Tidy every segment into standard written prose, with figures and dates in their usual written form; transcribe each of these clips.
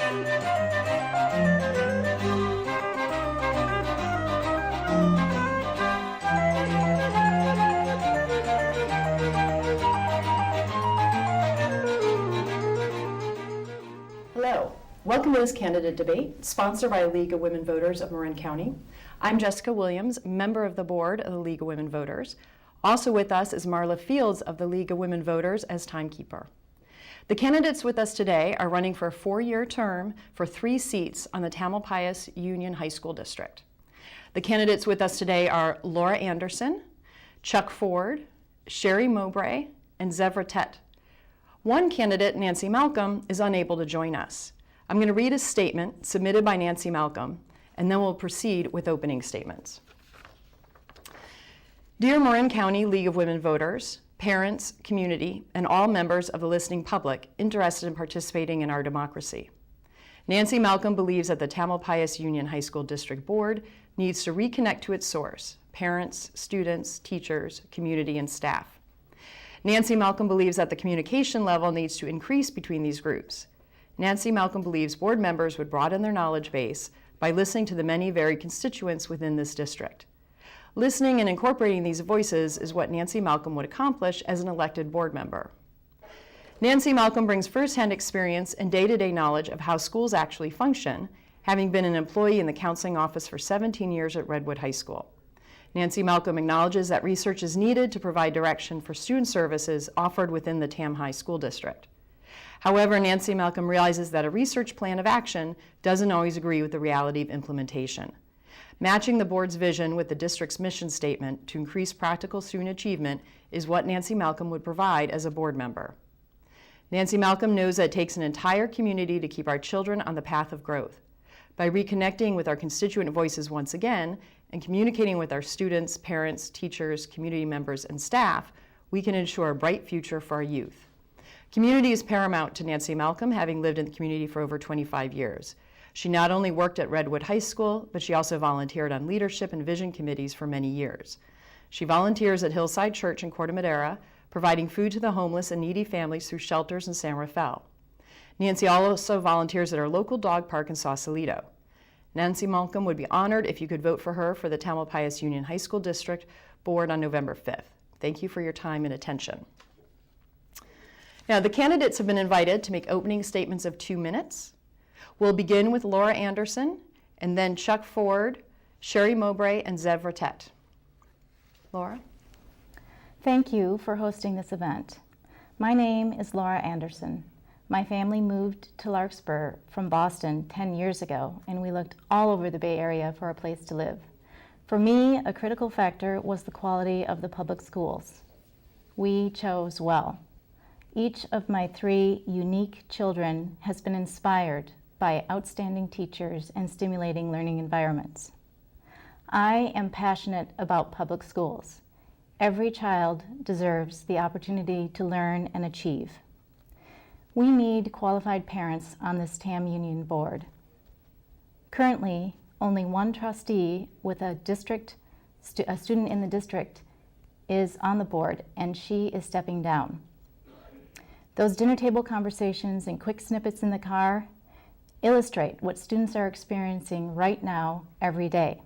Hello, welcome to this candidate debate, sponsored by the League of Women Voters of Marin County. I'm Jessica Williams, member of the board of the League of Women Voters. Also with us is Marla Fields of the League of Women Voters as timekeeper. The candidates with us today are running for a 4-year term for 3 seats on the Tamalpais Union High School District. The candidates with us today are Laura Anderson, Chuck Ford, Sheri Mowbray, and Rattet. One candidate, Nancy Malcolm, is unable to join us. I'm going to read a statement submitted by Nancy Malcolm, and then we'll proceed with opening statements. Dear Marin County League of Women Voters, parents, community, and all members of the listening public interested in participating in our democracy. Nancy Malcolm believes that the Tamalpais Union High School District Board needs to reconnect to its source, parents, students, teachers, community, and staff. Nancy Malcolm believes that the communication level needs to increase between these groups. Nancy Malcolm believes board members would broaden their knowledge base by listening to the many varied constituents within this district. Listening and incorporating these voices is what Nancy Malcolm would accomplish as an elected board member. Nancy Malcolm brings firsthand experience and day-to-day knowledge of how schools actually function, having been an employee in the counseling office for 17 years at Redwood High School. Nancy Malcolm acknowledges that research is needed to provide direction for student services offered within the Tam High School District. However, Nancy Malcolm realizes that a research plan of action doesn't always agree with the reality of implementation. Matching the board's vision with the district's mission statement to increase practical student achievement is what Nancy Malcolm would provide as a board member. Nancy Malcolm knows that it takes an entire community to keep our children on the path of growth. By reconnecting with our constituent voices once again and communicating with our students, parents, teachers, community members, and staff, we can ensure a bright future for our youth. Community is paramount to Nancy Malcolm, having lived in the community for over 25 years. She not only worked at Redwood High School, but she also volunteered on leadership and vision committees for many years. She volunteers at Hillside Church in Corte Madera, providing food to the homeless and needy families through shelters in San Rafael. Nancy also volunteers at our local dog park in Sausalito. Nancy Malcolm would be honored if you could vote for her for the Tamalpais Union High School District Board on November 5th. Thank you for your time and attention. Now, the candidates have been invited to make opening statements of 2 minutes. We'll begin with Laura Anderson, and then Chuck Ford, Sheri Mowbray, and Rattet. Laura? Thank you for hosting this event. My name is Laura Anderson. My family moved to Larkspur from Boston 10 years ago, and we looked all over the Bay Area for a place to live. For me, a critical factor was the quality of the public schools. We chose well. Each of my 3 unique children has been inspired by outstanding teachers and stimulating learning environments. I am passionate about public schools. Every child deserves the opportunity to learn and achieve. We need qualified parents on this TAM Union board. Currently, only one trustee with a student in the district is on the board, and she is stepping down. Those dinner table conversations and quick snippets in the car illustrate what students are experiencing right now, every day.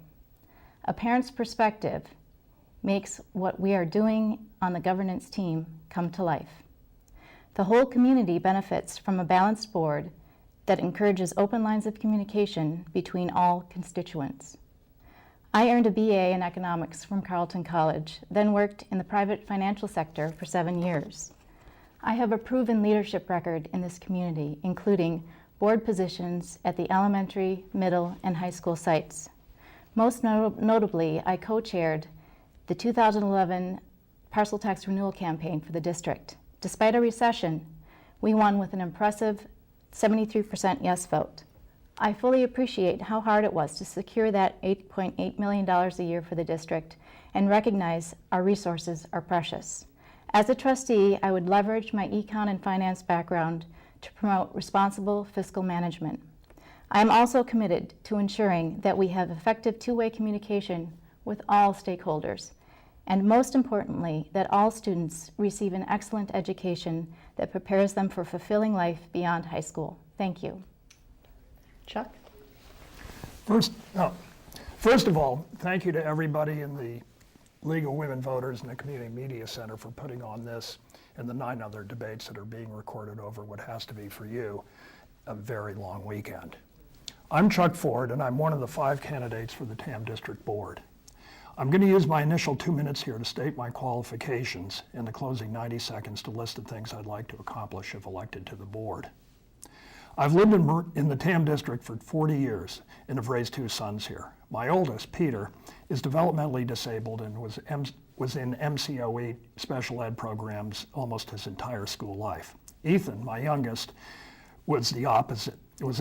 A parent's perspective makes what we are doing on the governance team come to life. The whole community benefits from a balanced board that encourages open lines of communication between all constituents. I earned a BA in economics from Carleton College, then worked in the private financial sector for 7 years. I have a proven leadership record in this community, including board positions at the elementary, middle, and high school sites. Most notably, I co-chaired the 2011 parcel tax renewal campaign for the district. Despite a recession, we won with an impressive 73% yes vote. I fully appreciate how hard it was to secure that $8.8 million a year for the district and recognize our resources are precious. As a trustee, I would leverage my econ and finance background to promote responsible fiscal management. I am also committed to ensuring that we have effective two-way communication with all stakeholders, and most importantly, that all students receive an excellent education that prepares them for fulfilling life beyond high school. Thank you. Chuck? First of all, thank you to everybody in the League of Women Voters and the Community Media Center for putting on this and the 9 other debates that are being recorded over what has to be for you a very long weekend. I'm Chuck Ford, and I'm one of the 5 candidates for the Tam District Board. I'm going to use my initial 2 minutes here to state my qualifications and the closing 90 seconds to list the things I'd like to accomplish if elected to the board. I've lived in the Tam District for 40 years and have raised 2 sons here. My oldest, Peter, is developmentally disabled and was in MCOE special ed programs almost his entire school life. Ethan, my youngest, was at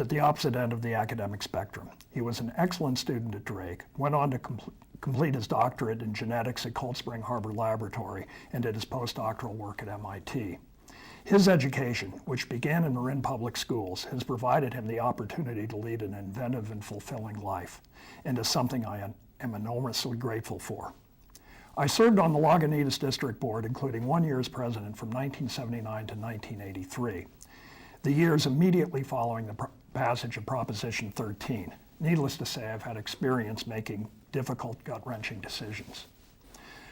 the opposite end of the academic spectrum. He was an excellent student at Drake, went on to complete his doctorate in genetics at Cold Spring Harbor Laboratory, and did his postdoctoral work at MIT. His education, which began in Marin Public Schools, has provided him the opportunity to lead an inventive and fulfilling life, and is something I am enormously grateful for. I served on the Lagunitas District Board, including 1 year as president from 1979 to 1983, the years immediately following the passage of Proposition 13. Needless to say, I've had experience making difficult, gut-wrenching decisions.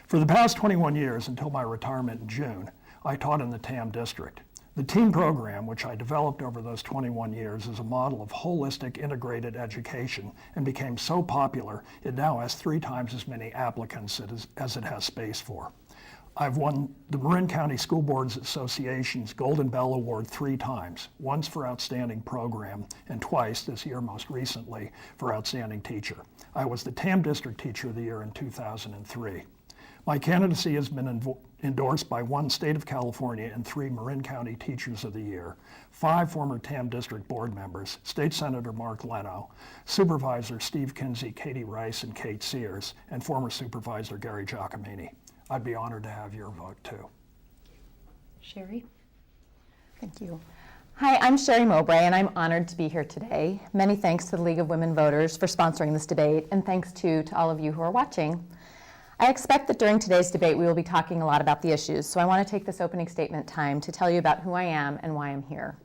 For the past 21 years, until my retirement in June, I taught in the Tam District. The TEAM program, which I developed over those 21 years, is a model of holistic integrated education and became so popular it now has 3 times as many applicants as it has space for. I've won the Marin County School Boards Association's Golden Bell Award 3 times, once for Outstanding Program and twice, this year most recently, for Outstanding Teacher. I was the Tam District Teacher of the Year in 2003. My candidacy has been endorsed by 1 State of California and 3 Marin County Teachers of the Year, 5 former Tam District Board members, State Senator Mark Leno, Supervisor Steve Kinsey, Katie Rice, and Kate Sears, and former Supervisor Gary Giacomini. I'd be honored to have your vote too. Sheri? Thank you. Hi, I'm Sheri Mowbray, and I'm honored to be here today. Many thanks to the League of Women Voters for sponsoring this debate, and thanks to all of you who are watching. I expect that during today's debate we will be talking a lot about the issues, so I want to take this opening statement time to tell you about who I am and why I'm here.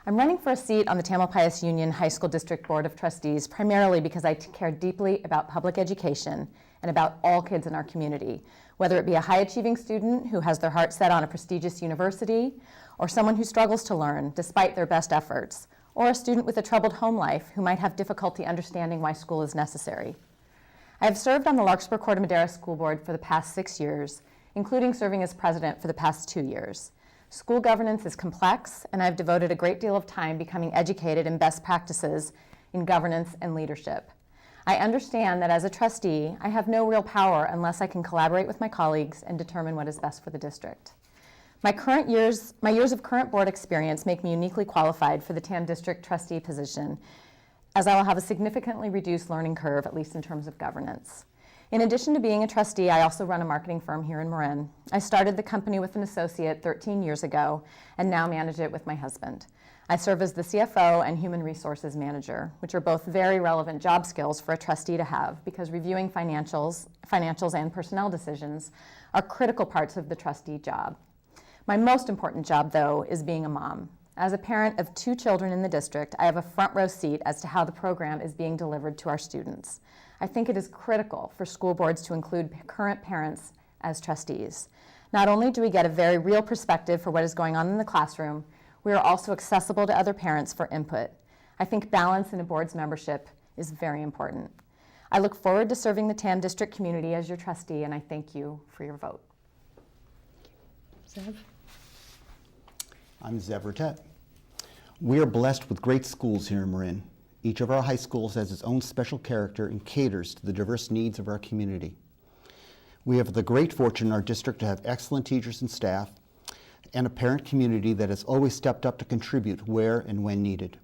I'm running for a seat on the Tamalpais Union High School District Board of Trustees primarily because I care deeply about public education and about all kids in our community, whether it be a high-achieving student who has their heart set on a prestigious university, or someone who struggles to learn despite their best efforts, or a student with a troubled home life who might have difficulty understanding why school is necessary. I have served on the Larkspur-Corte Madera School Board for the past 6 years, including serving as president for the past 2 years. School governance is complex, and I've devoted a great deal of time becoming educated in best practices in governance and leadership. I understand that as a trustee, I have no real power unless I can collaborate with my colleagues and determine what is best for the district. My years of current board experience make me uniquely qualified for the Tam District trustee position, as I will have a significantly reduced learning curve, at least in terms of governance. In addition to being a trustee, I also run a marketing firm here in Marin. I started the company with an associate 13 years ago and now manage it with my husband. I serve as the CFO and Human Resources Manager, which are both very relevant job skills for a trustee to have because reviewing financials and personnel decisions are critical parts of the trustee job. My most important job, though, is being a mom. As a parent of 2 children in the district, I have a front row seat as to how the program is being delivered to our students. I think it is critical for school boards to include current parents as trustees. Not only do we get a very real perspective for what is going on in the classroom, we are also accessible to other parents for input. I think balance in a board's membership is very important. I look forward to serving the Tam District community as your trustee, and I thank you for your vote. Zev? I'm Zev Rattet. We are blessed with great schools here in Marin. Each of our high schools has its own special character and caters to the diverse needs of our community. We have the great fortune in our district to have excellent teachers and staff and a parent community that has always stepped up to contribute where and when needed.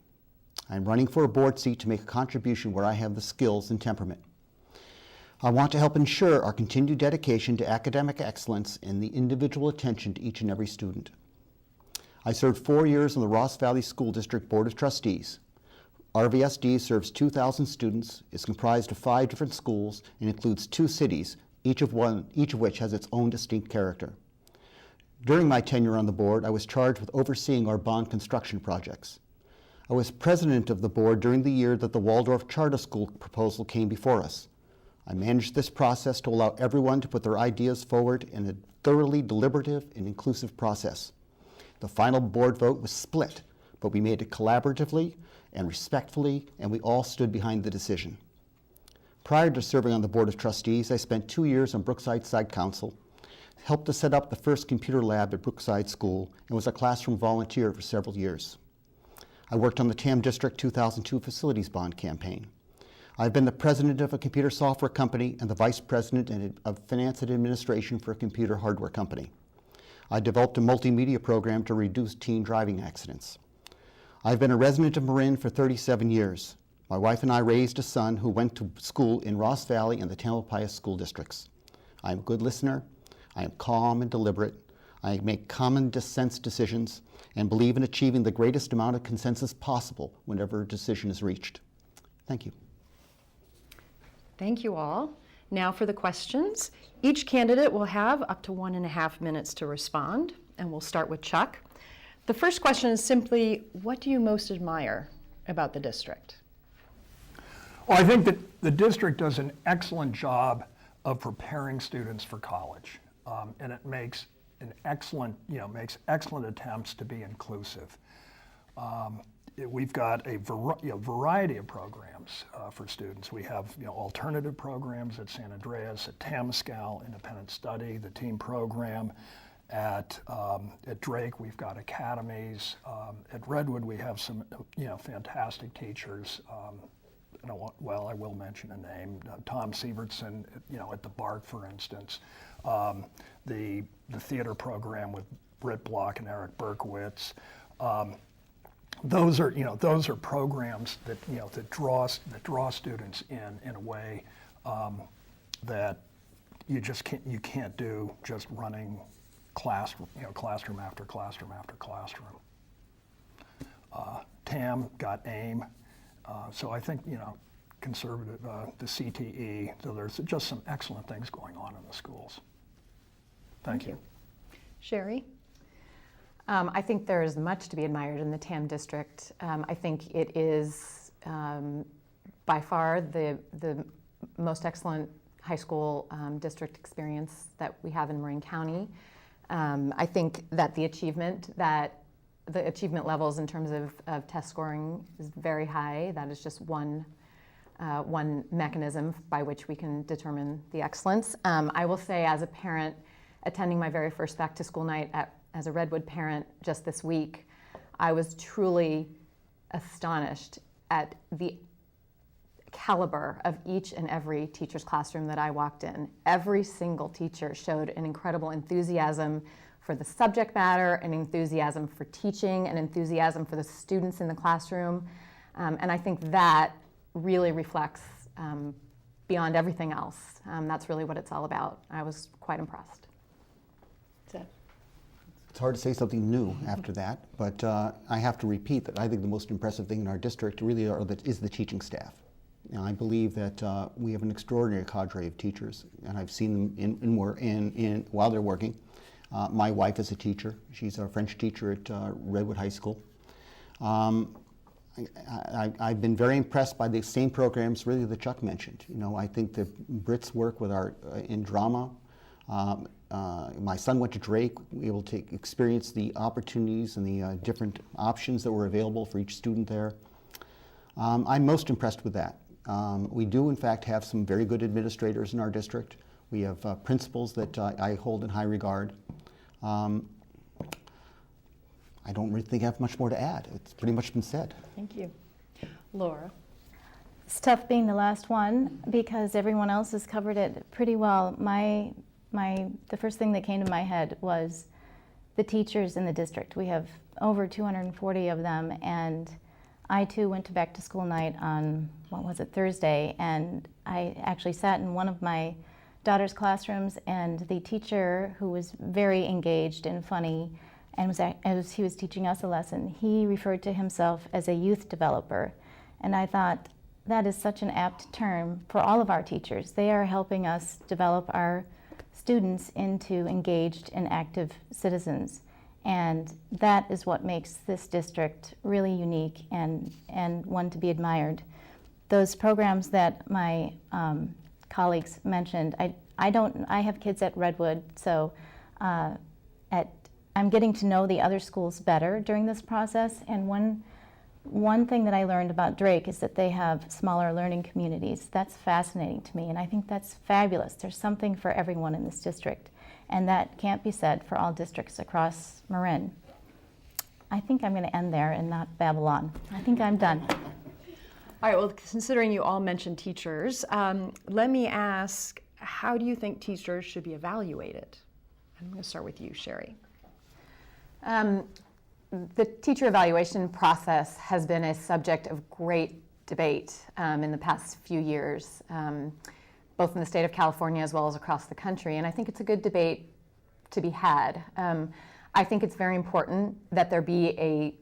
I'm running for a board seat to make a contribution where I have the skills and temperament. I want to help ensure our continued dedication to academic excellence and the individual attention to each and every student. I served 4 years on the Ross Valley School District Board of Trustees. RVSD serves 2,000 students, is comprised of 5 different schools, and includes 2 cities, each of which has its own distinct character. During my tenure on the board, I was charged with overseeing our bond construction projects. I was president of the board during the year that the Waldorf Charter School proposal came before us. I managed this process to allow everyone to put their ideas forward in a thoroughly deliberative and inclusive process. The final board vote was split, but we made it collaboratively and respectfully, and we all stood behind the decision. Prior to serving on the Board of Trustees, I spent 2 years on Brookside Site Council, helped to set up the first computer lab at Brookside School, and was a classroom volunteer for several years. I worked on the TAM District 2002 Facilities Bond campaign. I've been the president of a computer software company and the vice president of finance and administration for a computer hardware company. I developed a multimedia program to reduce teen driving accidents. I've been a resident of Marin for 37 years. My wife and I raised a son who went to school in Ross Valley and the Tamalpais school districts. I am a good listener. I am calm and deliberate. I make common sense decisions and believe in achieving the greatest amount of consensus possible whenever a decision is reached. Thank you. Thank you all. Now for the questions. Each candidate will have up to 1.5 minutes to respond, and we'll start with Chuck. The first question is simply, what do you most admire about the district? Well, I think that the district does an excellent job of preparing students for college, and it makes makes excellent attempts to be inclusive. We've got a variety of programs for students. We have alternative programs at San Andreas, at Temescal, independent study, the team program. At Drake, we've got academies. At Redwood, we have some fantastic teachers. I will mention a name, Tom Sievertson, at the BART, for instance. The theater program with Britt Block and Eric Berkowitz. Those are programs that draw students in a way that you can't do just running classroom after classroom after classroom. TAM got AIM. So I think, conservative, the CTE, so there's just some excellent things going on in the schools. Thank you. Sheri? I think there is much to be admired in the TAM district. I think it is by far the most excellent high school district experience that we have in Marin County. I think that the achievement levels in terms of test scoring is very high. That is just one mechanism by which we can determine the excellence. I will say, as a parent attending my very first back to school night as a Redwood parent just this week, I was truly astonished at the caliber of each and every teacher's classroom that I walked in. Every single teacher showed an incredible enthusiasm for the subject matter, an enthusiasm for teaching, an enthusiasm for the students in the classroom. And I think that really reflects beyond everything else. That's really what it's all about. I was quite impressed. It's hard to say something new after that, but I have to repeat that I think the most impressive thing in our district really is the teaching staff. I believe that we have an extraordinary cadre of teachers, and I've seen them while they're working. My wife is a teacher. She's a French teacher at Redwood High School. I've been very impressed by the same programs really that Chuck mentioned. I think that Britt's work with in drama. My son went to Drake, able to experience the opportunities and the different options that were available for each student there. I'm most impressed with that. We do, in fact, have some very good administrators in our district. We have principals that I hold in high regard. I don't really think I have much more to add. It's pretty much been said. Thank you. Laura? It's tough being the last one because everyone else has covered it pretty well. The first thing that came to my head was the teachers in the district. We have over 240 of them, and I too went to back to school night on, Thursday, and I actually sat in one of my daughter's classrooms, and the teacher, who was very engaged and funny, and as he was teaching us a lesson, he referred to himself as a youth developer. And I thought, that is such an apt term for all of our teachers. They are helping us develop our students into engaged and active citizens. And that is what makes this district really unique and one to be admired. Those programs that my colleagues mentioned, I have kids at Redwood, so I'm getting to know the other schools better during this process. And one thing that I learned about Drake is that they have smaller learning communities. That's fascinating to me, and I think that's fabulous. There's something for everyone in this district, and that can't be said for all districts across Marin. I think I'm going to end there and not babble on. I think I'm done. All right, well, considering you all mentioned teachers, let me ask, how do you think teachers should be evaluated? I'm going to start with you, Sheri. The teacher evaluation process has been a subject of great debate in the past few years, both in the state of California as well as across the country, and I think it's a good debate to be had. I think it's very important that there be a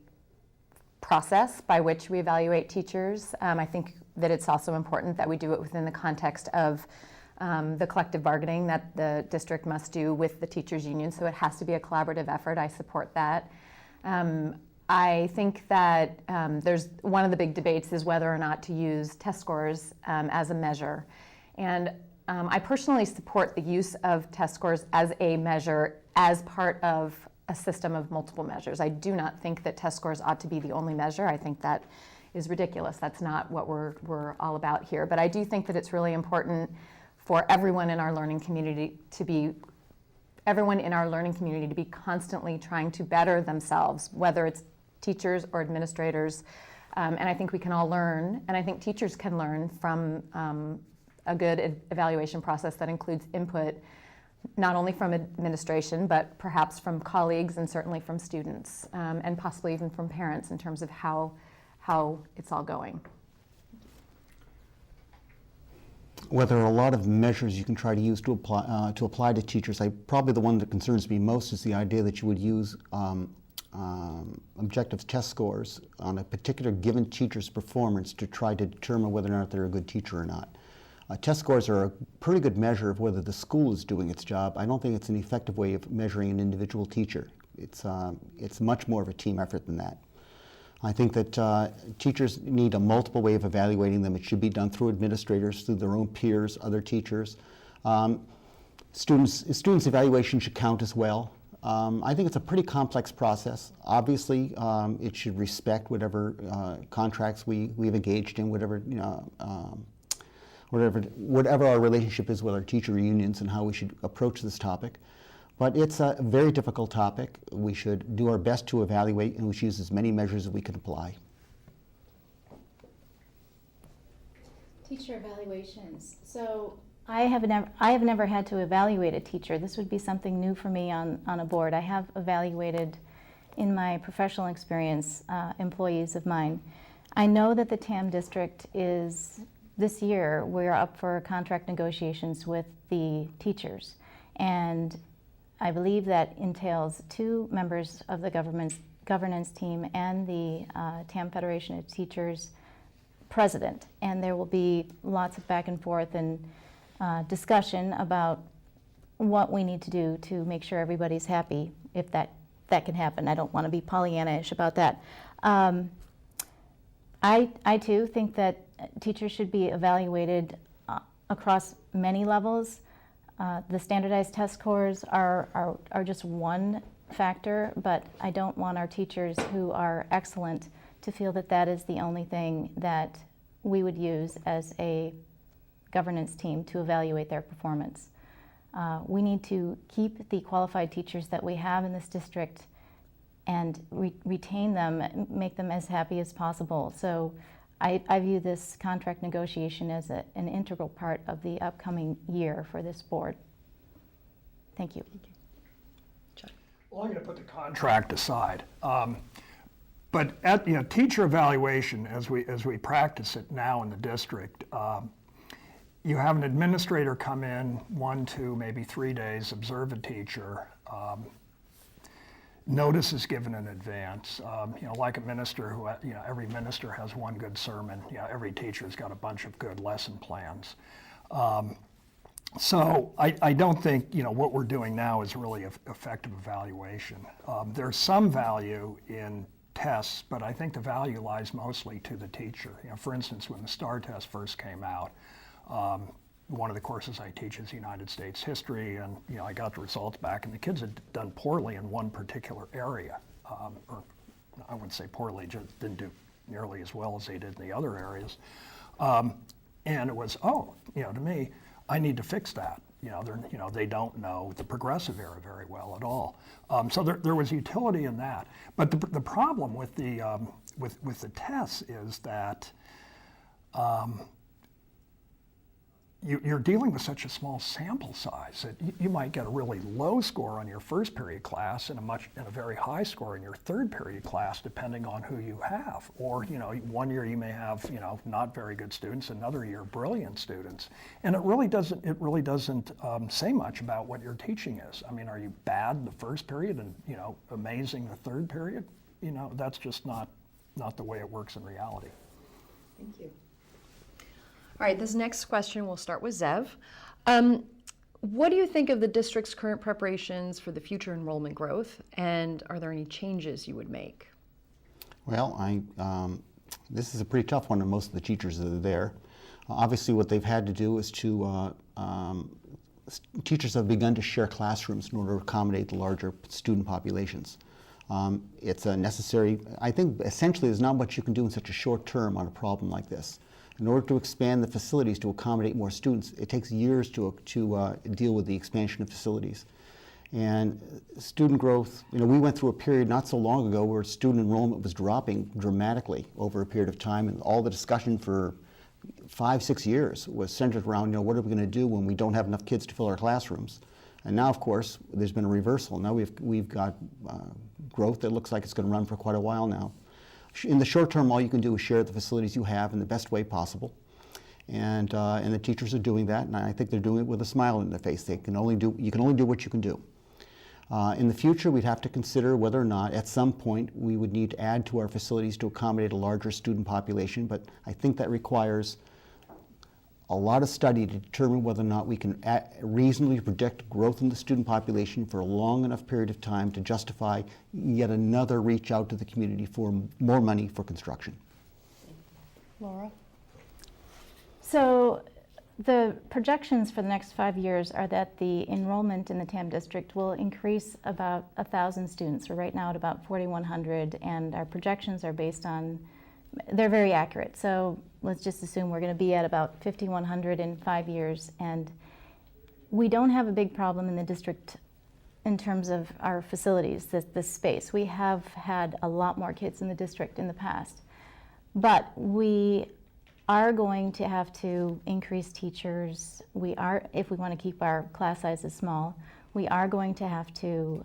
process by which we evaluate teachers. I think that it's also important that we do it within the context of the collective bargaining that the district must do with the teachers union, so it has to be a collaborative effort. I support that. I think that there's one of the big debates is whether or not to use test scores as a measure. And I personally support the use of test scores as a measure as part of a system of multiple measures. I do not think that test scores ought to be the only measure. I think that is ridiculous. That's not what we're all about here. But I do think that it's really important for everyone in our learning community to be constantly trying to better themselves, whether it's teachers or administrators. And I think we can all learn, and I think teachers can learn from a good evaluation process that includes input, not only from administration, but perhaps from colleagues and certainly from students, and possibly even from parents in terms of how it's all going. Well, there are a lot of measures you can try to use to apply to teachers. Probably the one that concerns me most is the idea that you would use objective test scores on a particular given teacher's performance to try to determine whether or not they're a good teacher or not. Test scores are a pretty good measure of whether the school is doing its job. I don't think it's an effective way of measuring an individual teacher. It's much more of a team effort than that. I think that teachers need a multiple way of evaluating them. It should be done through administrators, through their own peers, other teachers. Students' evaluation should count as well. I think it's a pretty complex process. Obviously, it should respect whatever contracts we've engaged in, whatever our relationship is with our teacher unions and how we should approach this topic. But it's a very difficult topic. We should do our best to evaluate, and we should use as many measures as we can apply. Teacher evaluations. So I have never had to evaluate a teacher. This would be something new for me on a board. I have evaluated, in my professional experience, employees of mine. I know that the TAM district is, this year, we're up for contract negotiations with the teachers. And I believe that entails 2 members of the governance team and the TAM Federation of Teachers president. And there will be lots of back and forth and discussion about what we need to do to make sure everybody's happy, if that can happen. I don't want to be Pollyanna-ish about that. I too think that teachers should be evaluated across many levels. The standardized test scores are just one factor, but I don't want our teachers who are excellent to feel that that is the only thing that we would use as a governance team to evaluate their performance. We need to keep the qualified teachers that we have in this district and retain them, make them as happy as possible. So I view this contract negotiation as an integral part of the upcoming year for this board. Thank you. Well, I'm going to put the contract aside. But at teacher evaluation, as we practice it now in the district, you have an administrator come in 1, 2, maybe 3 days, observe a teacher. Notice is given in advance. Like a minister who, every minister has one good sermon. Every teacher's got a bunch of good lesson plans. So I don't think, what we're doing now is really effective evaluation. There's some value in tests, but I think the value lies mostly to the teacher. For instance, when the STAR test first came out, one of the courses I teach is United States history, and I got the results back, and the kids had done poorly in one particular area, or I wouldn't say poorly, just didn't do nearly as well as they did in the other areas. And it was, to me, I need to fix that. They don't know the progressive era very well at all. So there was utility in that. But the problem with the tests is that you're dealing with such a small sample size that you might get a really low score on your first period class and a very high score in your third period class, depending on who you have. Or one year you may have not very good students, another year brilliant students, and it really doesn't say much about what your teaching is. I mean, are you bad the first period and amazing the third period? That's just not the way it works in reality. Thank you. All right, this next question will start with Zev. What do you think of the district's current preparations for the future enrollment growth, and are there any changes you would make? Well, this is a pretty tough one on most of the teachers that are there. Obviously, what they've had to do is teachers have begun to share classrooms in order to accommodate the larger student populations. It's a necessary, I think essentially there's not much you can do in such a short term on a problem like this. In order to expand the facilities to accommodate more students, it takes years to deal with the expansion of facilities. And student growth, we went through a period not so long ago where student enrollment was dropping dramatically over a period of time, and all the discussion for 5-6 years was centered around, what are we going to do when we don't have enough kids to fill our classrooms? And now, of course, there's been a reversal. Now we've got growth that looks like it's going to run for quite a while now. In the short term, all you can do is share the facilities you have in the best way possible. And the teachers are doing that, and I think they're doing it with a smile on their face. You can only do what you can do. In the future, we'd have to consider whether or not at some point we would need to add to our facilities to accommodate a larger student population, but I think that requires a lot of study to determine whether or not we can reasonably predict growth in the student population for a long enough period of time to justify yet another reach out to the community for more money for construction. Laura? So the projections for the next 5 years are that the enrollment in the TAM district will increase about 1,000 students. We're right now at about 4,100, and our projections are based on, they're very accurate. So let's just assume we're going to be at about 5,100 in 5 years. And we don't have a big problem in the district in terms of our facilities, the space. We have had a lot more kids in the district in the past. But we are going to have to increase teachers. If we want to keep our class sizes small, we are going to have to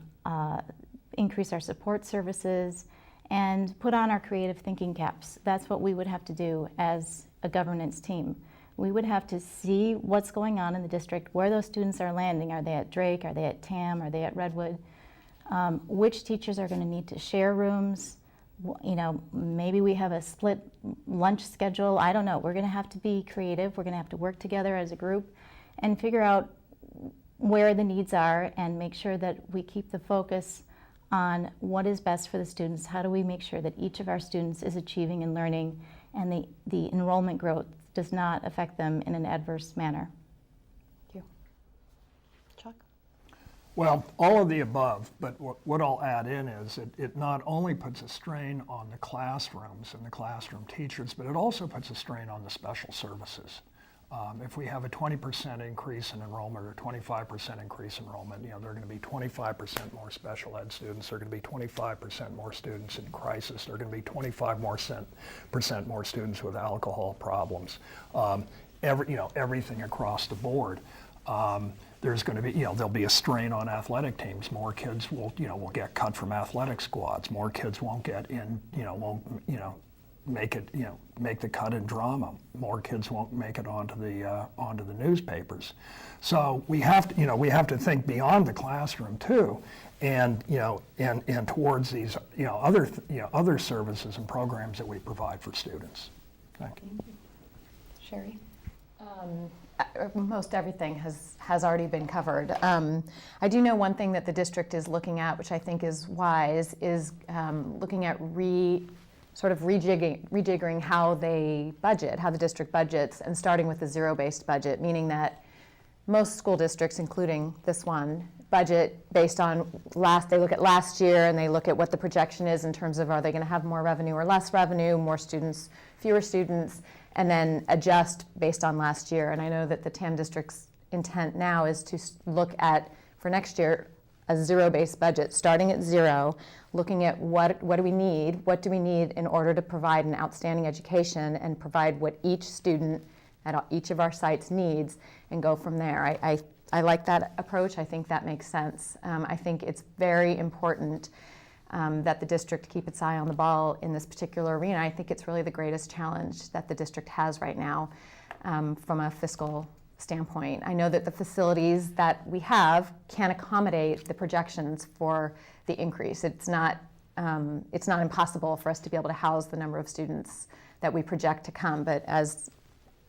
increase our support services and put on our creative thinking caps. That's what we would have to do as a governance team. We would have to see what's going on in the district, where those students are landing. Are they at Drake? Are they at TAM? Are they at Redwood? Which teachers are going to need to share rooms? Maybe we have a split lunch schedule. I don't know. We're going to have to be creative. We're going to have to work together as a group and figure out where the needs are and make sure that we keep the focus on what is best for the students. How do we make sure that each of our students is achieving and learning, and the enrollment growth does not affect them in an adverse manner? Thank you. Chuck? Well, all of the above, but what I'll add in is it not only puts a strain on the classrooms and the classroom teachers, but it also puts a strain on the special services. If we have a 20% increase in enrollment or 25% increase in enrollment, there are going to be 25% more special ed students. There are going to be 25% more students in crisis. There are going to be 25% more students with alcohol problems. Everything across the board. There's going to be, there'll be a strain on athletic teams. More kids will get cut from athletic squads. More kids won't get in, make the cut in drama. More kids won't make it onto the newspapers. So we have to think beyond the classroom too, and towards these other services and programs that we provide for students. Thank you. Sheri? Most everything has already been covered. I do know one thing that the district is looking at, which I think is wise, is looking at sort of rejiggering how they budget, how the district budgets, and starting with a zero-based budget, meaning that most school districts, including this one, budget based on they look at last year and they look at what the projection is in terms of are they going to have more revenue or less revenue, more students, fewer students, and then adjust based on last year. And I know that the TAM district's intent now is to look at, for next year, a zero-based budget, starting at zero, looking at what do we need in order to provide an outstanding education and provide what each student at each of our sites needs, and go from there. I like that approach. I think that makes sense. I think it's very important that the district keep its eye on the ball in this particular arena. I think it's really the greatest challenge that the district has right now from a fiscal standpoint. I know that the facilities that we have can accommodate the projections for the increase. It's not impossible for us to be able to house the number of students that we project to come, but as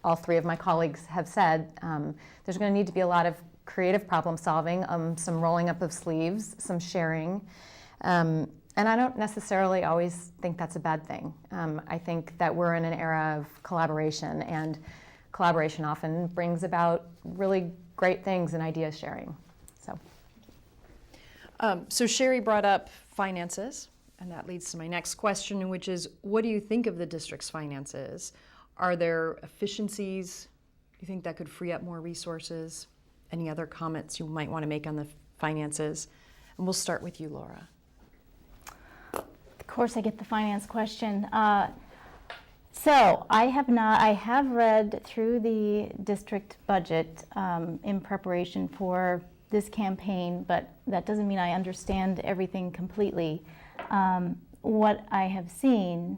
all three of my colleagues have said, there's going to need to be a lot of creative problem solving, some rolling up of sleeves, some sharing. And I don't necessarily always think that's a bad thing. I think that we're in an era of collaboration, and collaboration often brings about really great things and idea sharing. So Sheri brought up finances, and that leads to my next question, which is, what do you think of the district's finances? Are there efficiencies you think that could free up more resources? Any other comments you might want to make on the finances? And we'll start with you, Laura. Of course, I get the finance question. So I have read through the district budget in preparation for this campaign, but that doesn't mean I understand everything completely. What I have seen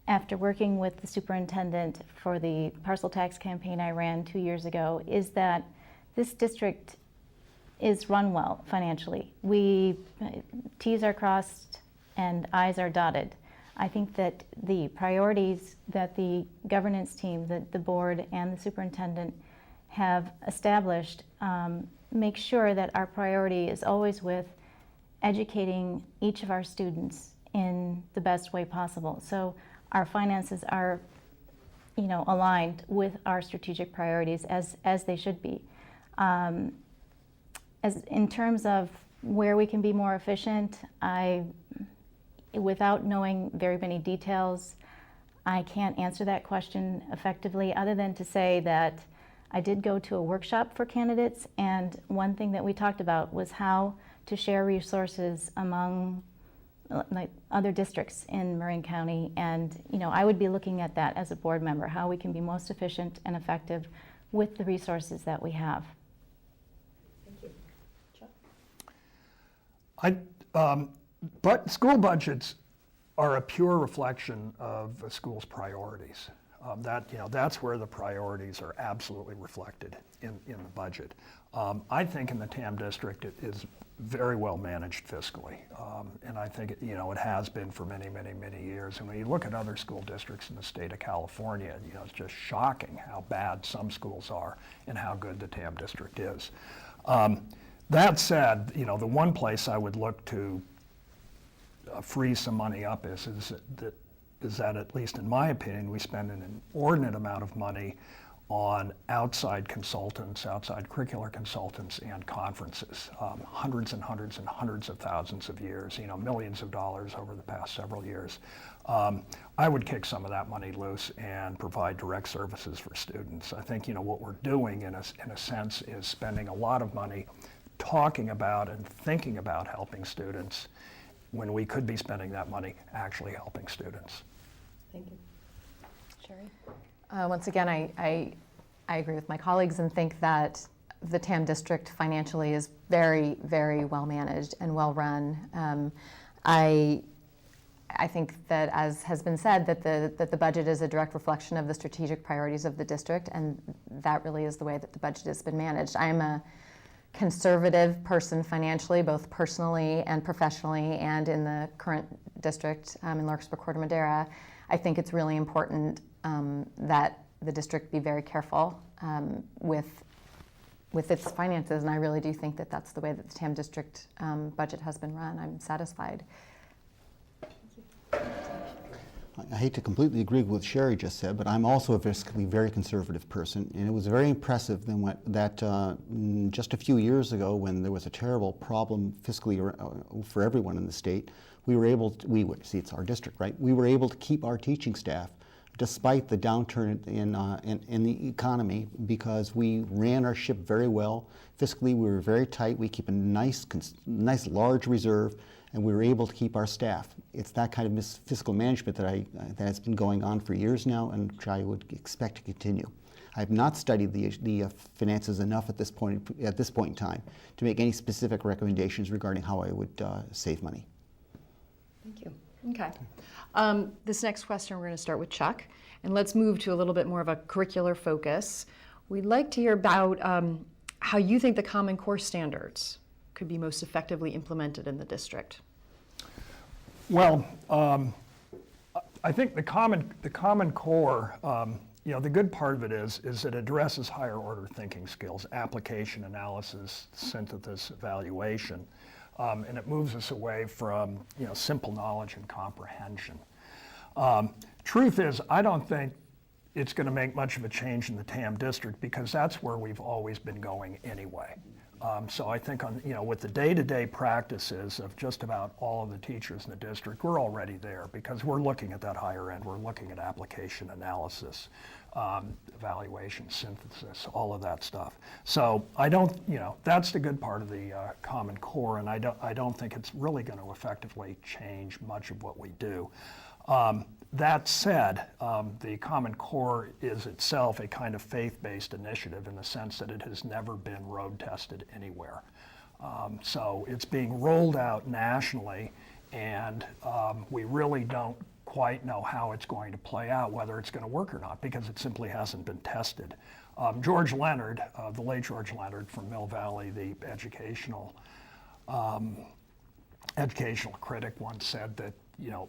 after working with the superintendent for the parcel tax campaign I ran 2 years ago is that this district is run well financially. T's are crossed and I's are dotted. I think that the priorities that the governance team, the board and the superintendent have established make sure that our priority is always with educating each of our students in the best way possible. So our finances are, aligned with our strategic priorities as they should be. As in terms of where we can be more efficient, without knowing very many details, I can't answer that question effectively, other than to say that I did go to a workshop for candidates, and one thing that we talked about was how to share resources among other districts in Marin County, and I would be looking at that as a board member, how we can be most efficient and effective with the resources that we have. Thank you. But school budgets are a pure reflection of a school's priorities. That's where the priorities are absolutely reflected in the budget. I think in the TAM district it is very well managed fiscally, and I think it has been for many, many, many years. And when you look at other school districts in the state of California, it's just shocking how bad some schools are and how good the TAM district is. That said, the one place I would look to free some money up is that, at least in my opinion, we spend an inordinate amount of money on outside consultants, outside curricular consultants, and conferences. Hundreds and hundreds and hundreds of thousands of years, millions of dollars over the past several years. I would kick some of that money loose and provide direct services for students. I think what we're doing in a sense is spending a lot of money talking about and thinking about helping students when we could be spending that money actually helping students. Thank you. Sheri? Once again, I agree with my colleagues and think that the TAM district financially is very, very well managed and well run. I think that, as has been said, that the budget is a direct reflection of the strategic priorities of the district, and that really is the way that the budget has been managed. I am a conservative person financially, both personally and professionally, and in the current district in Larkspur, Corte Madera. I think it's really important that the district be very careful with its finances, and I really do think that that's the way that the TAM district budget has been run. I'm satisfied. I hate to completely agree with what Sheri just said, but I'm also a fiscally very conservative person, and it was very impressive that just a few years ago, when there was a terrible problem fiscally for everyone in the state, we were able to, see, it's our district, right? We were able to keep our teaching staff despite the downturn in the economy, because we ran our ship very well. Fiscally, we were very tight. We keep a nice large reserve, and we were able to keep our staff. It's that kind of fiscal management that has been going on for years now, and which I would expect to continue. I have not studied the finances enough at this point in time to make any specific recommendations regarding how I would save money. Thank you. Okay. This next question, we're going to start with Chuck, and let's move to a little bit more of a curricular focus. We'd like to hear about how you think the Common Core standards could be most effectively implemented in the district. Well, I think the Common Core, the good part of it is it addresses higher order thinking skills, application, analysis, synthesis, evaluation, and it moves us away from simple knowledge and comprehension. Truth is, I don't think it's going to make much of a change in the TAM district, because that's where we've always been going anyway. So I think with the day-to-day practices of just about all of the teachers in the district, we're already there, because we're looking at that higher end. We're looking at application, analysis, evaluation, synthesis, all of that stuff. So I don't, that's the good part of the Common Core, and I don't think it's really going to effectively change much of what we do. That said, the Common Core is itself a kind of faith-based initiative, in the sense that it has never been road tested anywhere. So it's being rolled out nationally, and we really don't quite know how it's going to play out, whether it's going to work or not, because it simply hasn't been tested. George Leonard, the late George Leonard from Mill Valley, the educational critic, once said that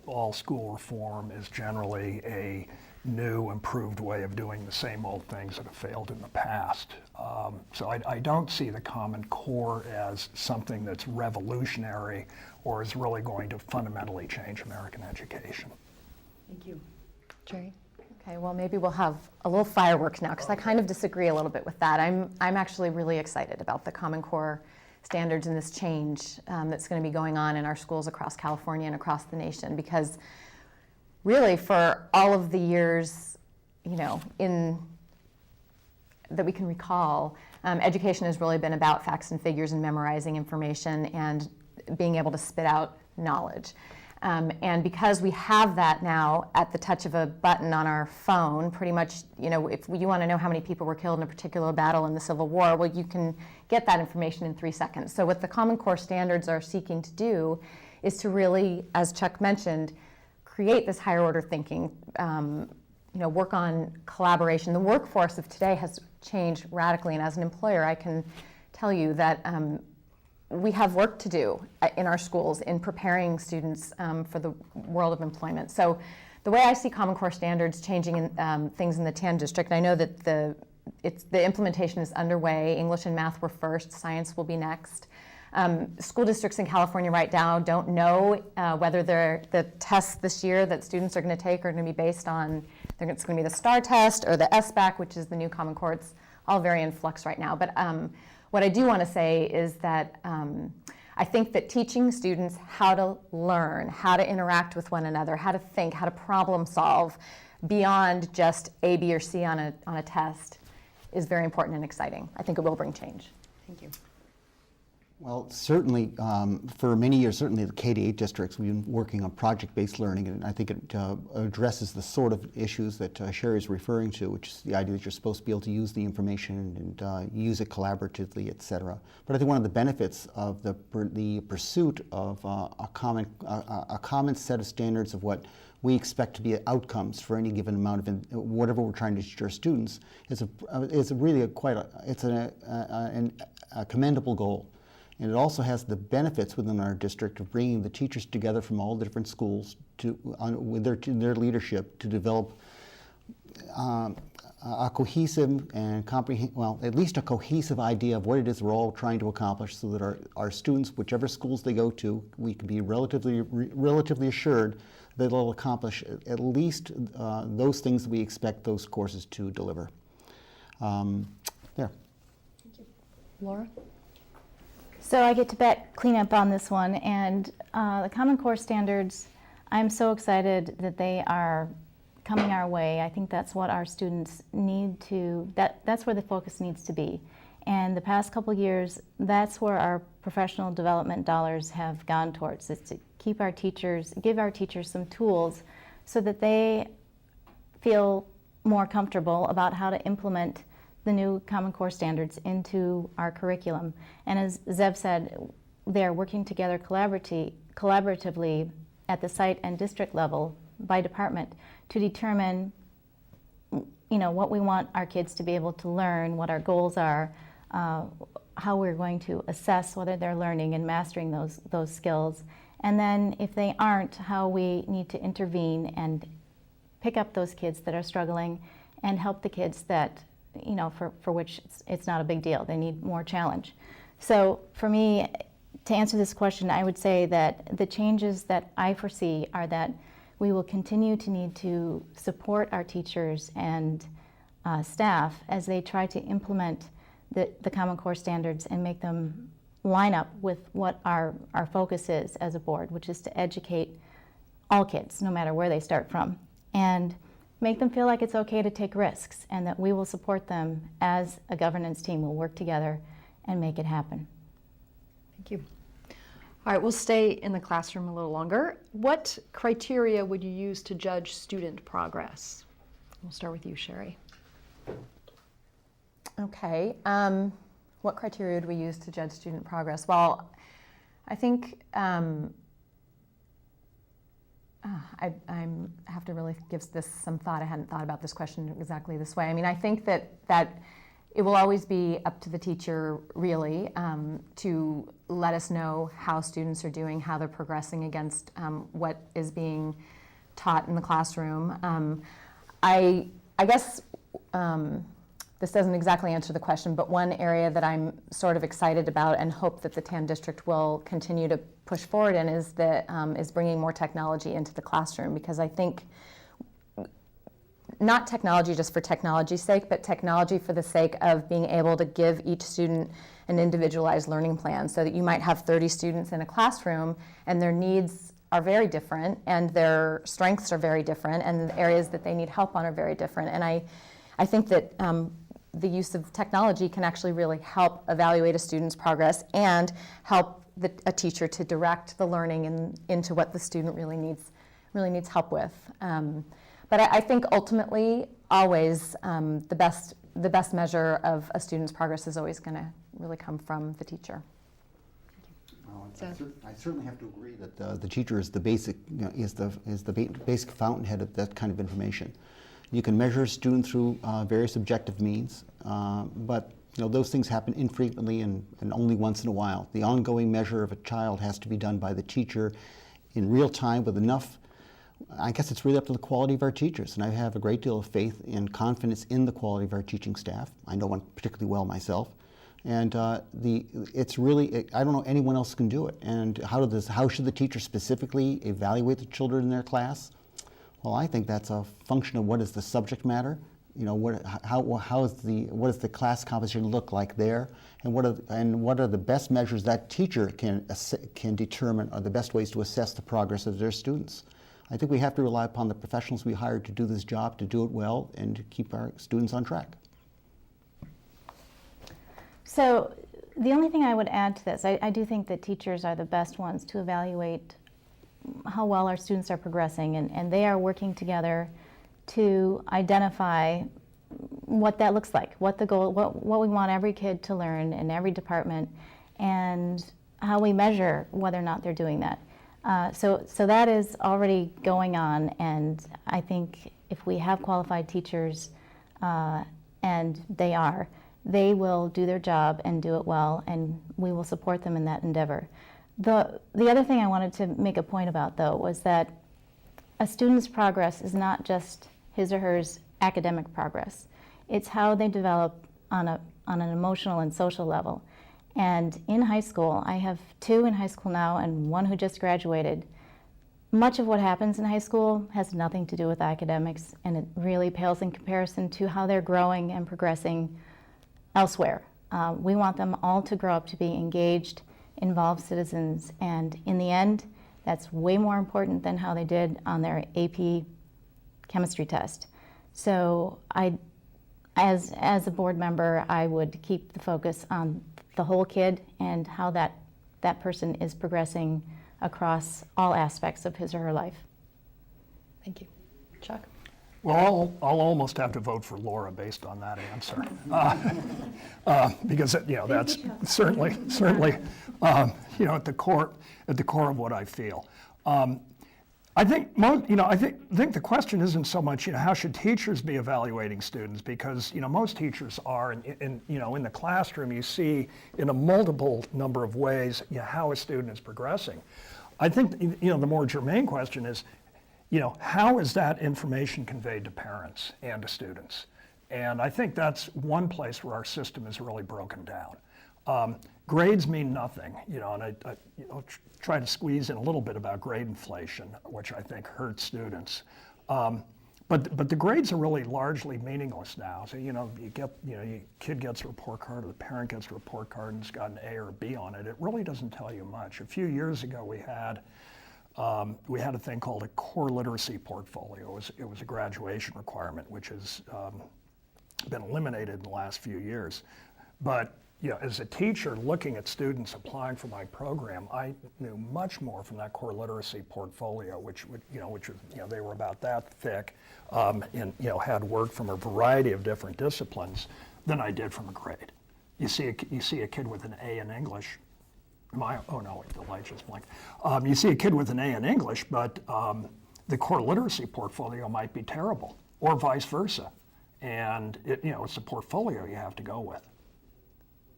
all school reform is generally a new, improved way of doing the same old things that have failed in the past. So I don't see the Common Core as something that's revolutionary or is really going to fundamentally change American education. Thank you. Sheri? Okay, well, maybe we'll have a little fireworks now, because I kind of disagree a little bit with that. I'm actually really excited about the Common Core standards and this change that's going to be going on in our schools across California and across the nation, because really for all of the years, that we can recall, education has really been about facts and figures and memorizing information and being able to spit out knowledge. And because we have that now at the touch of a button on our phone, pretty much, if you want to know how many people were killed in a particular battle in the Civil War, well, you can get that information in 3 seconds. So what the Common Core standards are seeking to do is to really, as Chuck mentioned, create this higher order thinking, work on collaboration. The workforce of today has changed radically, and as an employer, I can tell you that we have work to do in our schools in preparing students for the world of employment. So the way I see Common Core standards changing things in the TAM district, I know that the implementation is underway. English and math were first, science will be next. School districts in California right now don't know whether the tests this year that students are going to take are going to be based on, it's going to be the STAR test or the SBAC, which is the new Common Core. It's all very in flux right now. But what I do want to say is that I think that teaching students how to learn, how to interact with one another, how to think, how to problem solve beyond just A, B, or C on a test is very important and exciting. I think it will bring change. Thank you. Well, certainly, for many years, certainly the K-8 districts, we've been working on project-based learning, and I think it addresses the sort of issues that Sheri is referring to, which is the idea that you're supposed to be able to use the information and use it collaboratively, et cetera. But I think one of the benefits of the pursuit of a common set of standards of what we expect to be outcomes for any given amount of whatever we're trying to teach our students is really a commendable goal. And it also has the benefits within our district of bringing the teachers together from all the different schools with their leadership to develop a cohesive and at least a cohesive idea of what it is we're all trying to accomplish, so that our students, whichever schools they go to, we can be relatively assured that they'll accomplish at least those things that we expect those courses to deliver. There. Laura? So I get to clean up on this one, and the Common Core standards, I'm so excited that they are coming our way. I think that's what our students need to, that's where the focus needs to be. And the past couple years, that's where our professional development dollars have gone towards, is to give our teachers some tools so that they feel more comfortable about how to implement the new Common Core standards into our curriculum. And as Zev said, they're working together collaboratively at the site and district level by department to determine, what we want our kids to be able to learn, what our goals are, how we're going to assess whether they're learning and mastering those skills. And then if they aren't, how we need to intervene and pick up those kids that are struggling and help the kids that, for which it's not a big deal. They need more challenge. So for me, to answer this question, I would say that the changes that I foresee are that we will continue to need to support our teachers and staff as they try to implement the Common Core standards and make them line up with what our focus is as a board, which is to educate all kids, no matter where they start from, and make them feel like it's okay to take risks, and that we will support them as a governance team. We'll work together and make it happen. Thank you. All right, we'll stay in the classroom a little longer. What criteria would you use to judge student progress? We'll start with you, Sheri. Okay. What criteria would we use to judge student progress? Well, I think I have to really give this some thought. I hadn't thought about this question exactly this way. I mean, I think that it will always be up to the teacher, really, to let us know how students are doing, how they're progressing against what is being taught in the classroom. I guess this doesn't exactly answer the question, but one area that I'm sort of excited about and hope that the TAM district will continue to push forward in is bringing more technology into the classroom, because I think not technology just for technology's sake, but technology for the sake of being able to give each student an individualized learning plan, so that you might have 30 students in a classroom and their needs are very different and their strengths are very different and the areas that they need help on are very different. And I think that the use of technology can actually really help evaluate a student's progress and help a teacher to direct the learning into what the student really needs help with. But I think ultimately, always, the best measure of a student's progress is always going to really come from the teacher. I certainly have to agree that the teacher is the basic, is the basic fountainhead of that kind of information. You can measure a student through various objective means, but those things happen infrequently and only once in a while. The ongoing measure of a child has to be done by the teacher in real time with enough. I guess it's really up to the quality of our teachers, and I have a great deal of faith and confidence in the quality of our teaching staff. I know one particularly well myself, and it's really, I don't know anyone else can do it. And how should the teacher specifically evaluate the children in their class? Well, I think that's a function of what is the subject matter. What does the class composition look like there, and what are the best measures that teacher can determine are the best ways to assess the progress of their students. I think we have to rely upon the professionals we hired to do this job, to do it well, and to keep our students on track. So the only thing I would add to this, I do think that teachers are the best ones to evaluate how well our students are progressing, and they are working together to identify what that looks like, what the goal, what we want every kid to learn in every department, and how we measure whether or not they're doing that. So that is already going on, and I think if we have qualified teachers, and they will do their job and do it well, and we will support them in that endeavor. The other thing I wanted to make a point about, though, was that a student's progress is not just his or her academic progress. It's how they develop on an emotional and social level. And in high school, I have 2 in high school now and 1 who just graduated. Much of what happens in high school has nothing to do with academics, and it really pales in comparison to how they're growing and progressing elsewhere. We want them all to grow up to be engaged, involved citizens, and in the end, that's way more important than how they did on their AP chemistry test. So as a board member, I would keep the focus on the whole kid and how that person is progressing across all aspects of his or her life. Thank you. Chuck? Well, I'll almost have to vote for Laura based on that answer. Because, that's certainly, at the core of what I feel. I think I think the question isn't so much how should teachers be evaluating students, because most teachers are in the classroom. You see in a multiple number of ways how a student is progressing. I think the more germane question is how is that information conveyed to parents and to students? And I think that's one place where our system is really broken down. Grades mean nothing, and I try to squeeze in a little bit about grade inflation, which I think hurts students. But the grades are really largely meaningless now. So your kid gets a report card, or the parent gets a report card and it's got an A or a B on it. It really doesn't tell you much. A few years ago, we had a thing called a core literacy portfolio. It was a graduation requirement, which has been eliminated in the last few years. But as a teacher looking at students applying for my program, I knew much more from that core literacy portfolio, which was, they were about that thick, and had work from a variety of different disciplines, than I did from a grade. You see a kid with an A in English. The light just blinked. You see a kid with an A in English, but the core literacy portfolio might be terrible, or vice versa. And it's a portfolio you have to go with.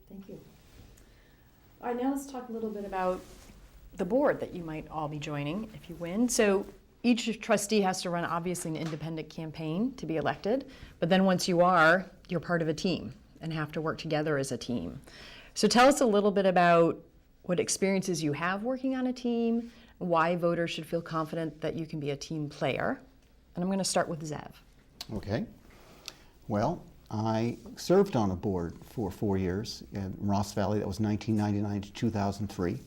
Thank you. All right, now let's talk a little bit about the board that you might all be joining if you win. So each trustee has to run obviously an independent campaign to be elected, but then once you are, you're part of a team and have to work together as a team. So tell us a little bit about what experiences you have working on a team, why voters should feel confident that you can be a team player. And I'm going to start with Zev. Okay. Well, I served on a board for 4 years in Ross Valley. That was 1999 to 2003.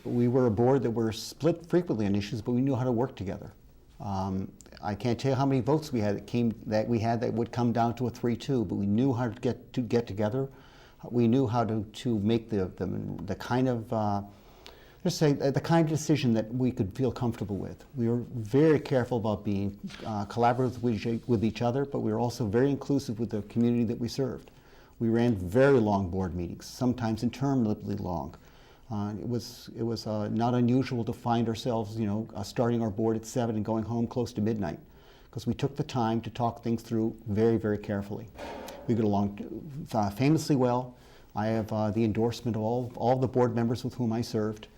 We were a board that were split frequently on issues, but we knew how to work together. I can't tell you how many votes we had that would come down to a 3-2, but we knew how to get together. We knew how to make the kind of the kind of decision that we could feel comfortable with. We were very careful about being collaborative with each other, but we were also very inclusive with the community that we served. We ran very long board meetings, sometimes interminably long. It was not unusual to find ourselves, starting our board at 7 and going home close to midnight, because we took the time to talk things through very, very carefully. We get along famously well. I have the endorsement of all the board members with whom I served.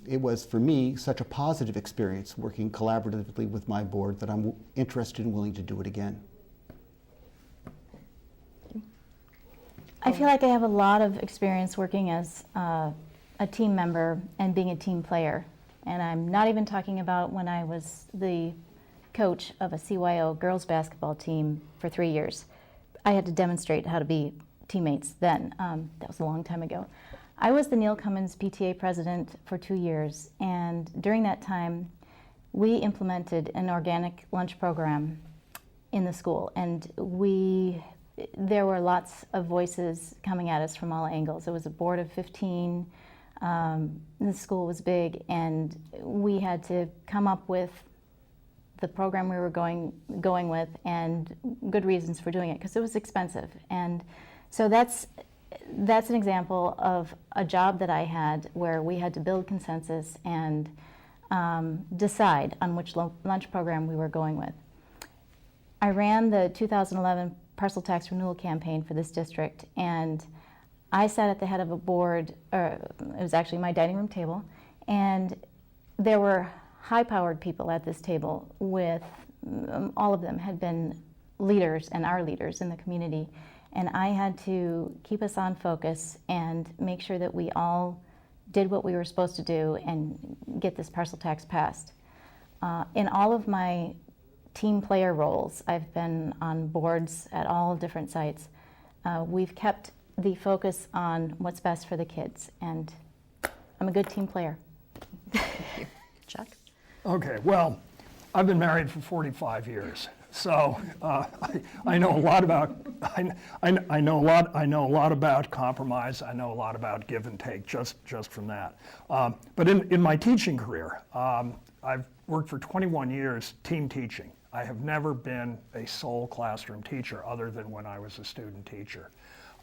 It was, for me, such a positive experience working collaboratively with my board that I'm interested and willing to do it again. I feel like I have a lot of experience working as a team member and being a team player. And I'm not even talking about when I was the coach of a CYO girls basketball team for 3 years. I had to demonstrate how to be teammates then. That was a long time ago. I was the Neil Cummins PTA president for 2 years, and during that time, we implemented an organic lunch program in the school, and there were lots of voices coming at us from all angles. It was a board of 15, the school was big, and we had to come up with the program we were going with and good reasons for doing it, because it was expensive. And so that's an example of a job that I had where we had to build consensus and decide on which lunch program we were going with. I ran the 2011 parcel tax renewal campaign for this district, and I sat at the head of a board, it was actually my dining room table, and there were high-powered people at this table with, all of them had been leaders and our leaders in the community. And I had to keep us on focus and make sure that we all did what we were supposed to do and get this parcel tax passed. In all of my team player roles, I've been on boards at all different sites. We've kept the focus on what's best for the kids, and I'm a good team player. Chuck? Okay, well, I've been married for 45 years, so I know a lot about I know a lot about compromise. I know a lot about give and take just from that. But in my teaching career, I've worked for 21 years team teaching. I have never been a sole classroom teacher other than when I was a student teacher.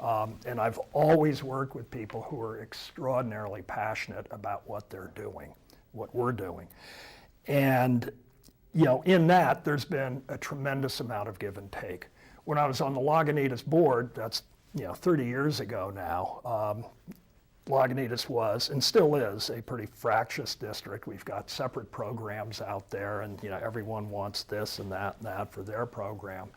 And I've always worked with people who are extraordinarily passionate about what they're doing, what we're doing. And in that, there's been a tremendous amount of give and take. When I was on the Lagunitas board, that's 30 years ago now, Lagunitas was, and still is, a pretty fractious district. We've got separate programs out there, and everyone wants this and that for their program.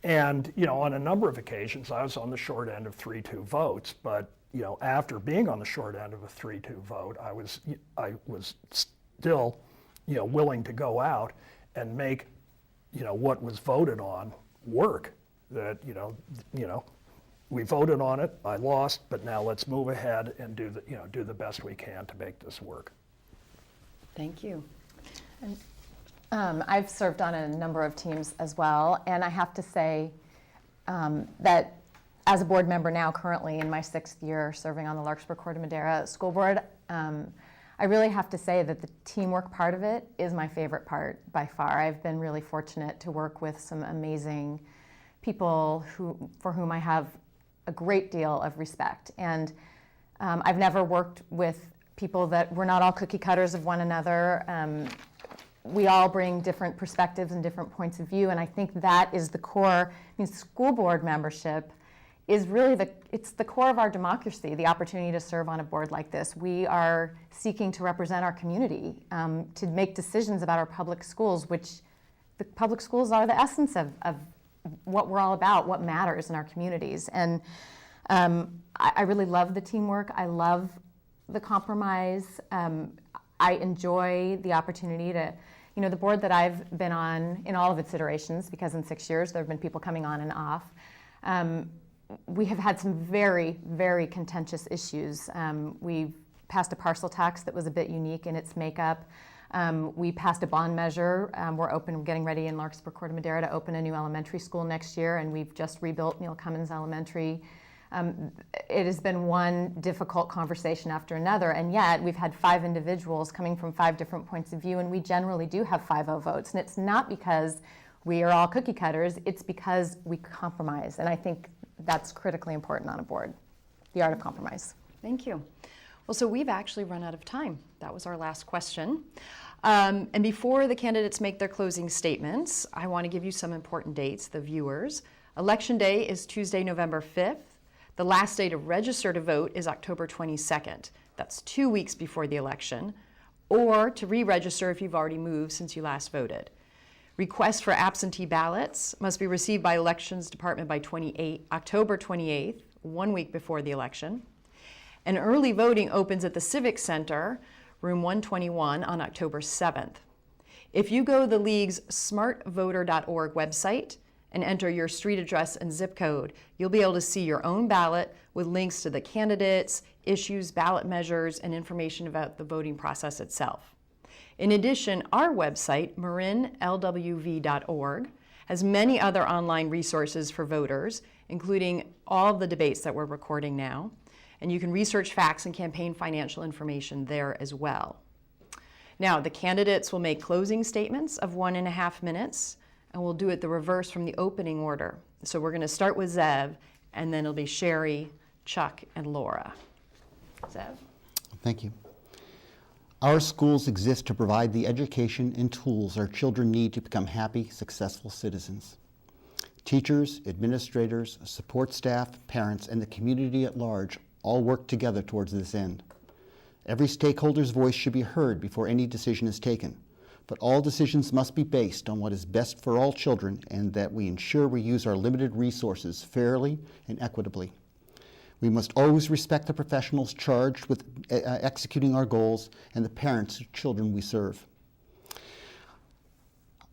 And on a number of occasions, I was on the short end of 3-2 votes, but after being on the short end of a 3-2 vote, I was still willing to go out and make what was voted on work. That we voted on it, I lost, but now let's move ahead and do the best we can to make this work. Thank you. I've served on a number of teams as well, and I have to say that as a board member now, currently in my 6th year serving on the Larkspur-Corte Madera School Board, I really have to say that the teamwork part of it is my favorite part by far. I've been really fortunate to work with some amazing people for whom I have a great deal of respect. And I've never worked with people that we're not all cookie cutters of one another. We all bring different perspectives and different points of view, and I think that is the core. School board membership is really it's the core of our democracy, the opportunity to serve on a board like this. We are seeking to represent our community, to make decisions about our public schools, which the public schools are the essence of what we're all about, what matters in our communities. And I really love the teamwork. I love the compromise. I enjoy the opportunity to, the board that I've been on in all of its iterations, because in 6 years there have been people coming on and off, we have had some very, very contentious issues. We passed a parcel tax that was a bit unique in its makeup. We passed a bond measure. We're getting ready in Larkspur-Corte Madera to open a new elementary school next year, and we've just rebuilt Neil Cummins Elementary. It has been one difficult conversation after another, and yet we've had 5 individuals coming from 5 different points of view, and we generally do have 5-0 votes. And it's not because we are all cookie cutters, it's because we compromise. And I think that's critically important on a board, the art of compromise. Thank you. Well, so we've actually run out of time. That was our last question. And before the candidates make their closing statements, I want to give you some important dates, the viewers. Election Day is Tuesday, November 5th. The last day to register to vote is October 22nd. That's 2 weeks before the election, or to re-register if you've already moved since you last voted. Requests for absentee ballots must be received by Elections Department by October 28th, 1 week before the election. And early voting opens at the Civic Center, room 121, on October 7th. If you go to the League's smartvoter.org website and enter your street address and zip code, you'll be able to see your own ballot with links to the candidates, issues, ballot measures, and information about the voting process itself. In addition, our website, Marin, LWV.org, has many other online resources for voters, including all of the debates that we're recording now. And you can research facts and campaign financial information there as well. Now, the candidates will make closing statements of 1.5 minutes, and we'll do it the reverse from the opening order. So we're going to start with Zev, and then it'll be Sheri, Chuck, and Laura. Zev? Thank you. Our schools exist to provide the education and tools our children need to become happy, successful citizens. Teachers, administrators, support staff, parents, and the community at large all work together towards this end. Every stakeholder's voice should be heard before any decision is taken. but all decisions must be based on what is best for all children and that we ensure we use our limited resources fairly and equitably. We must always respect the professionals charged with executing our goals and the parents of children we serve.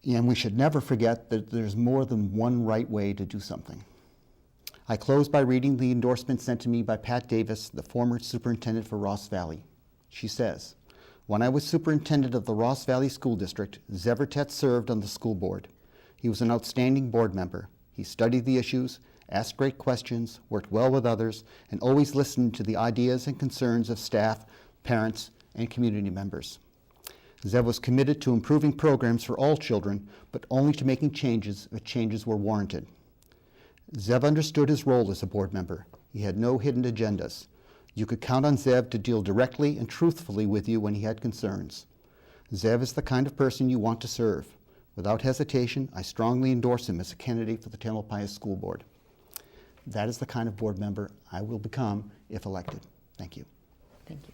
And we should never forget that there's more than one right way to do something. I close by reading the endorsement sent to me by Pat Davis, the former superintendent for Ross Valley. She says, "When I was superintendent of the Ross Valley School District, Zev Rattet served on the school board. He was an outstanding board member. He studied the issues, asked great questions, worked well with others, and always listened to the ideas and concerns of staff, parents, and community members. Zev was committed to improving programs for all children, but only to making changes if changes were warranted. Zev understood his role as a board member. He had no hidden agendas. You could count on Zev to deal directly and truthfully with you when he had concerns. Zev is the kind of person you want to serve. Without hesitation, I strongly endorse him as a candidate for the Tamalpais School Board. That is the kind of board member I will become if elected. Thank you." Thank you.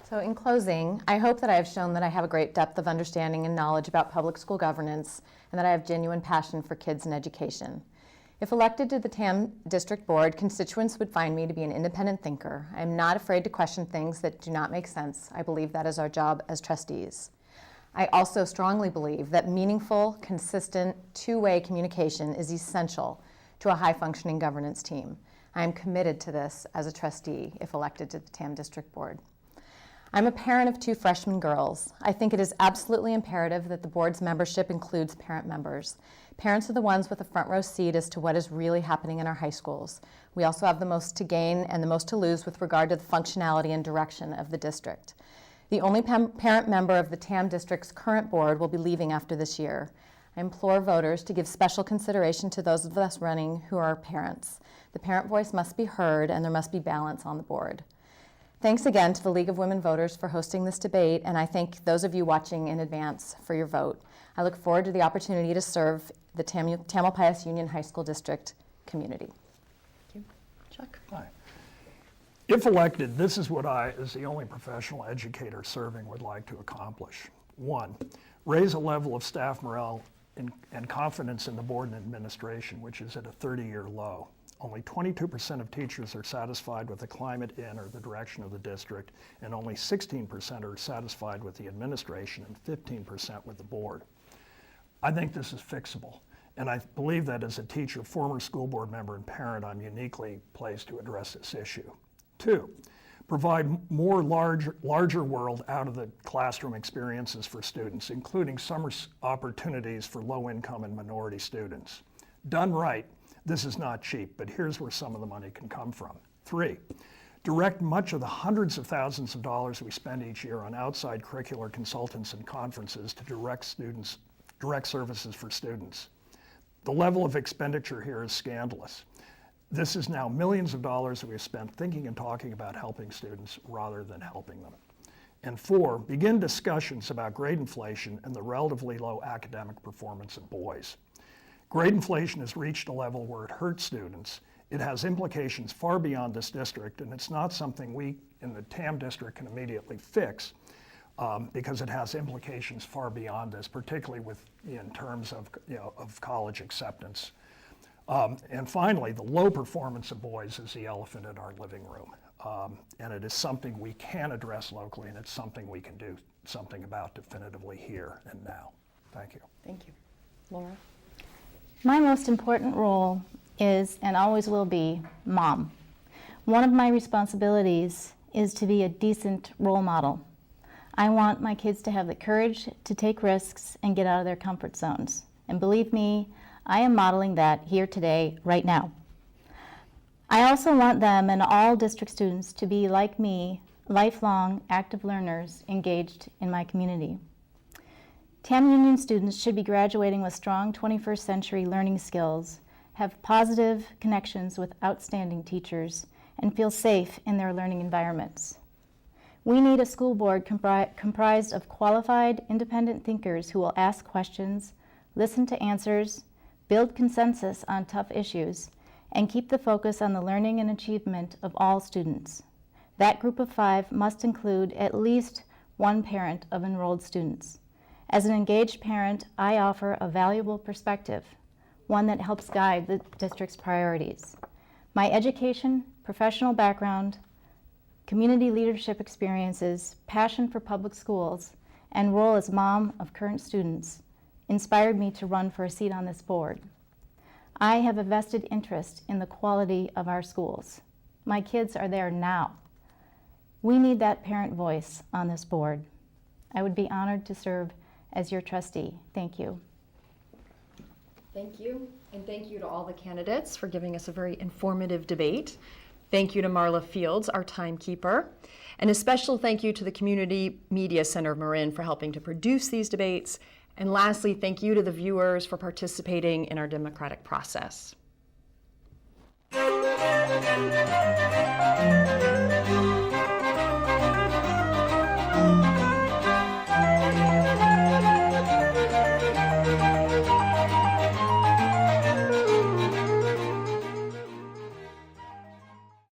So in closing, I hope that I have shown that I have a great depth of understanding and knowledge about public school governance and that I have genuine passion for kids and education. If elected to the TAM District Board, constituents would find me to be an independent thinker. I am not afraid to question things that do not make sense. I believe that is our job as trustees. I also strongly believe that meaningful, consistent, two-way communication is essential to a high-functioning governance team. I am committed to this as a trustee if elected to the TAM District Board. I'm a parent of 2 freshman girls. I think it is absolutely imperative that the board's membership includes parent members. Parents are the ones with a front row seat as to what is really happening in our high schools. We also have the most to gain and the most to lose with regard to the functionality and direction of the district. The only parent member of the TAM District's current board will be leaving after this year. I implore voters to give special consideration to those of us running who are parents. The parent voice must be heard and there must be balance on the board. Thanks again to the League of Women Voters for hosting this debate, and I thank those of you watching in advance for your vote. I look forward to the opportunity to serve the Tamalpais Union High School District community. Thank you. Chuck? Hi. If elected, this is what I, as the only professional educator serving, would like to accomplish. 1, raise a level of staff morale and confidence in the board and administration, which is at a 30-year low. Only 22% of teachers are satisfied with the climate in or the direction of the district, and only 16% are satisfied with the administration and 15% with the board. I think this is fixable, and I believe that as a teacher, former school board member, and parent, I'm uniquely placed to address this issue. 2, provide more larger world out of the classroom experiences for students, including summer opportunities for low-income and minority students. Done right, this is not cheap, but here's where some of the money can come from. 3, direct much of the hundreds of thousands of dollars we spend each year on outside curricular consultants and conferences to direct services for students. The level of expenditure here is scandalous. This is now millions of dollars that we've spent thinking and talking about helping students rather than helping them. And 4, begin discussions about grade inflation and the relatively low academic performance of boys. Grade inflation has reached a level where it hurts students. It has implications far beyond this district, and it's not something we in the TAM district can immediately fix because it has implications far beyond this, particularly in terms of, of college acceptance. And finally, the low performance of boys is the elephant in our living room. And it is something we can address locally, and it's something we can do something about definitively here and now. Thank you. Thank you. Laura? My most important role is, and always will be, mom. One of my responsibilities is to be a decent role model. I want my kids to have the courage to take risks and get out of their comfort zones. And believe me, I am modeling that here today, right now. I also want them and all district students to be, like me, lifelong active learners engaged in my community. TAM Union students should be graduating with strong 21st century learning skills, have positive connections with outstanding teachers, and feel safe in their learning environments. We need a school board comprised of qualified, independent thinkers who will ask questions, listen to answers, build consensus on tough issues, and keep the focus on the learning and achievement of all students. That group of 5 must include at least one parent of enrolled students. As an engaged parent, I offer a valuable perspective, one that helps guide the district's priorities. My education, professional background, community leadership experiences, passion for public schools, and role as mom of current students inspired me to run for a seat on this board. I have a vested interest in the quality of our schools. My kids are there now. We need that parent voice on this board. I would be honored to serve as your trustee. Thank you. Thank you, and thank you to all the candidates for giving us a very informative debate. Thank you to Marla Fields, our timekeeper, and a special thank you to the Community Media Center of Marin for helping to produce these debates. And lastly, thank you to the viewers for participating in our democratic process.